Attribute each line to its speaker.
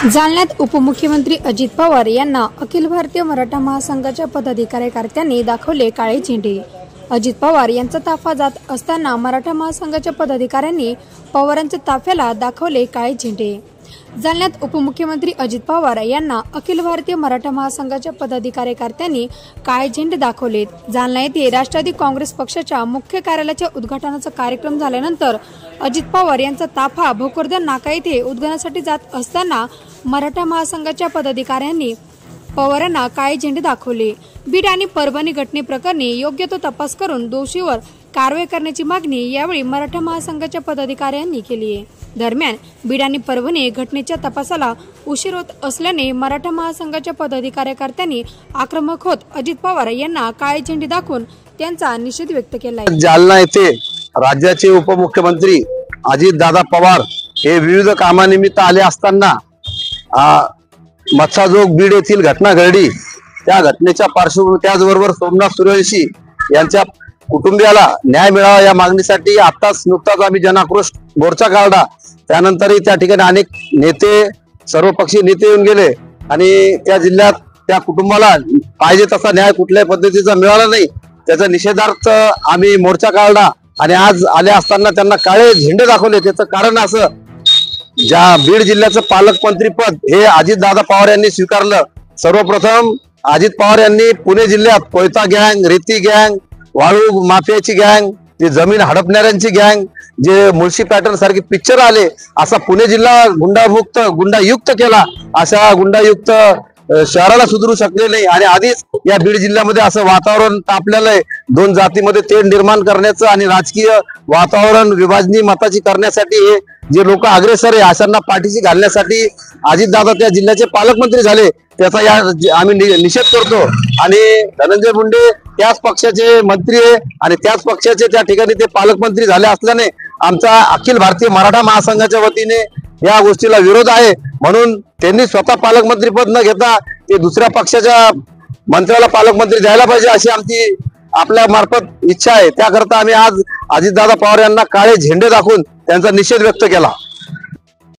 Speaker 1: जालन्यात उपमुख्यमंत्री अजित पवार यांना अखिल भारतीय मराठा महासंघाच्या पदाधिकारी दाखवले काळे झेंडे। अजित पवार यांचा ताफा जात असताना मराठा महासंघाच्या पदाधिकाऱ्यांनी पवारांच्या ताफ्याला दाखवले काळे झेंडे। जालन्यात उपमुख्यमंत्री अजित पवार यांना अखिल भारतीय मराठा महासंघाच्या पदाधिकारी काळे झेंडे दाखवलेत। जालना येथे राष्ट्रवादी काँग्रेस पक्षाच्या मुख्य कार्यालयाच्या उद्घाटनाचा कार्यक्रम झाल्यानंतर अजित पवार यांचा ताफा भोकरदन नाका येथे उद्घाटनासाठी जात असताना मराठा महासंघाच्या पदाधिकाऱ्यांनी पवारांना काळे झेंडे दाखवले। बीड आणि परभणी घटनेप्रकरणी योग्य तो तपास करून दोषीवर कारवाई करण्याची मागणी यावेळी मराठा महासंघाच्या पदाधिकाऱ्यांनी केली आहे। दरम्यान बीड आणि परभणी घटनेच्या तपासाला उशीर होत असल्याने मराठा महासंघाच्या पदाधिकारी आक्रमक होत अजित पवार यांना काळे झेंडे दाखवून त्यांचा निषेध व्यक्त केला आहे।
Speaker 2: जालना येथे राज्याचे उपमुख्यमंत्री अजितदादा पवार हे विविध कामानिमित्त आले असताना मत्साजोग बीड येथील घटना घडली। त्या घटनेच्या पार्श्वभूमीवर त्याचबरोबर सोमनाथ सूर्यवंशी यांच्या कुटुंबियाला न्याय मिळावा या मागणीसाठी आताच नुकताच आम्ही जनाक्रोश मोर्चा काढला। त्यानंतरही त्या ठिकाणी अनेक नेते सर्वपक्षीय नेते येऊन गेले आणि त्या जिल्ह्यात त्या कुटुंबाला पाहिजे तसा न्याय कुठल्याही पद्धतीचा मिळाला नाही। त्याचा निषेधार्थ आम्ही मोर्चा काढला आणि आज आले असताना त्यांना काळे झेंडे दाखवले। त्याचं कारण असं, ज्या बीड जिल्ह्याचं पालकमंत्री पद हे अजितदादा पवार यांनी स्वीकारलं। सर्वप्रथम अजित पवार यांनी पुणे जिल्ह्यात कोयता गँग, रेती गँग, वाळू माफियाची गँग, जे जमीन हडपणाऱ्यांची गँग, जे मुळशी पॅटर्न सारखे पिक्चर आले, असा पुणे जिल्हा गुंडायुक्त केला। अशा गुंडायुक्त शहराला सुधरू शकले नाही आणि आधीच या बीड जिल्ह्यामध्ये असं वातावरण तापलेलं आहे। दोन जातीमध्ये तेढ निर्माण करण्याचं आणि राजकीय वातावरण विभाजनी मताची करण्यासाठी हे जे लोक अग्रेसर आहे अशांना पाठीशी घालण्यासाठी अजितदादा त्या जिल्ह्याचे पालकमंत्री झाले। त्याचा आम्ही निषेध करतो आणि धनंजय मुंडे त्याच पक्षाचे मंत्री आहे आणि त्याच पक्षाचे त्या ठिकाणी ते पालकमंत्री झाले असल्याने आमचा अखिल भारतीय मराठा महासंघाच्या वतीने या गोष्टीला विरोध आहे। म्हणून त्यांनी स्वतः पालकमंत्री पद न घेता ते दुसऱ्या पक्षाच्या मंत्र्याला पालकमंत्री द्यायला पाहिजे अशी आमची आपल्या मार्फत इच्छा आहे। त्याकरता आम्ही आज अजितदादा पवार यांना काळे झेंडे दाखवून त्यांचा निषेध व्यक्त केला।